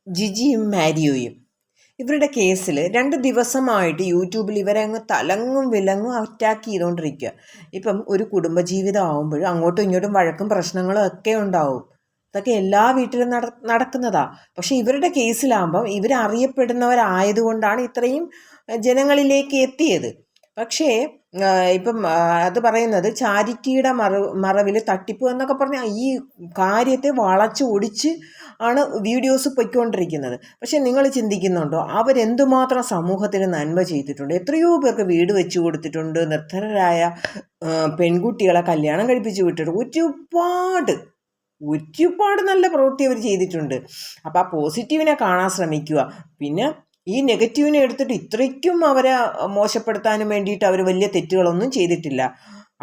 ജിജിയും മാരിയോയും. ഇവരുടെ കേസിൽ 2 ദിവസമായിട്ട് യൂട്യൂബിൽ ഇവരെ അങ്ങ് തലങ്ങും വിലങ്ങും അറ്റാക്ക് ചെയ്തുകൊണ്ടിരിക്കുക. ഇപ്പം ഒരു കുടുംബജീവിതം ആകുമ്പോൾ അങ്ങോട്ടും ഇങ്ങോട്ടും വഴക്കും പ്രശ്നങ്ങളും ഒക്കെ ഉണ്ടാവും. ഇതൊക്കെ എല്ലാ വീട്ടിലും നടക്കുന്നതാ. പക്ഷെ ഇവരുടെ കേസിലാകുമ്പം ഇവരറിയപ്പെടുന്നവരായതുകൊണ്ടാണ് ഇത്രയും ജനങ്ങളിലേക്ക് എത്തിയത്. പക്ഷേ ഇപ്പം അത് പറയുന്നത് ചാരിറ്റിയുടെ മറവിൽ തട്ടിപ്പ് എന്നൊക്കെ പറഞ്ഞാൽ ഈ കാര്യത്തെ വളച്ച് ഒടിച്ച് ആണ് വീഡിയോസ് പൊയ്ക്കൊണ്ടിരിക്കുന്നത്. പക്ഷെ നിങ്ങൾ ചിന്തിക്കുന്നുണ്ടോ അവരെന്തുമാത്രം സമൂഹത്തിന് നന്മ ചെയ്തിട്ടുണ്ട്? എത്രയോ പേർക്ക് വീട് വെച്ച് കൊടുത്തിട്ടുണ്ട്, നിർധനരായ പെൺകുട്ടികളെ കല്യാണം കഴിപ്പിച്ച് വിട്ടിട്ടുണ്ട്, ഒരുപാട് നല്ല പ്രവൃത്തി അവർ ചെയ്തിട്ടുണ്ട്. അപ്പോൾ ആ പോസിറ്റീവിനെ കാണാൻ ശ്രമിക്കുക. പിന്നെ ഈ നെഗറ്റീവിനെ എടുത്തിട്ട് ഇത്രയ്ക്കും അവരെ മോശപ്പെടുത്താനും വേണ്ടിയിട്ട് അവർ വലിയ തെറ്റുകളൊന്നും ചെയ്തിട്ടില്ല.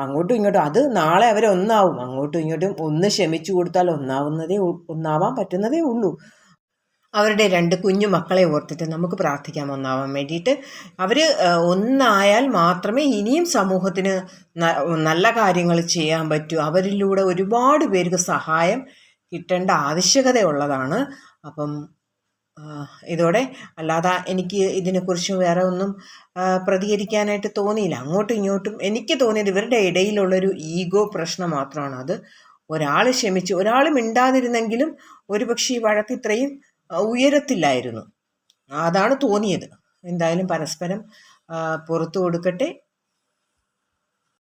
അങ്ങോട്ടും ഇങ്ങോട്ടും അത് നാളെ അവരൊന്നാവും. അങ്ങോട്ടും ഇങ്ങോട്ടും ഒന്ന് ക്ഷമിച്ചു കൊടുത്താൽ ഒന്നാവാൻ പറ്റുന്നതേ ഉള്ളൂ. അവരുടെ 2 കുഞ്ഞു മക്കളെ ഓർത്തിട്ട് നമുക്ക് പ്രാർത്ഥിക്കാം ഒന്നാവാൻ വേണ്ടിയിട്ട്. അവർ ഒന്നായാൽ മാത്രമേ ഇനിയും സമൂഹത്തിന് നല്ല കാര്യങ്ങൾ ചെയ്യാൻ പറ്റൂ. അവരിലൂടെ ഒരുപാട് പേർക്ക് സഹായം കിട്ടേണ്ട ആവശ്യകതയുള്ളതാണ്. അപ്പം ഇതോടെ അല്ലാതെ എനിക്ക് ഇതിനെക്കുറിച്ച് വേറെ ഒന്നും പ്രതികരിക്കാനായിട്ട് തോന്നിയില്ല. അങ്ങോട്ടും ഇങ്ങോട്ടും എനിക്ക് തോന്നിയത് ഇവരുടെ ഇടയിലുള്ളൊരു ഈഗോ പ്രശ്നം മാത്രമാണ്. അത് ഒരാൾ ക്ഷമിച്ച് ഒരാൾ മിണ്ടാതിരുന്നെങ്കിലും ഒരുപക്ഷെ ഈ വഴക്ക് ഇത്രയും ഉയരത്തില്ലായിരുന്നു. അതാണ് തോന്നിയത്. എന്തായാലും പരസ്പരം പുറത്തു കൊടുക്കട്ടെ.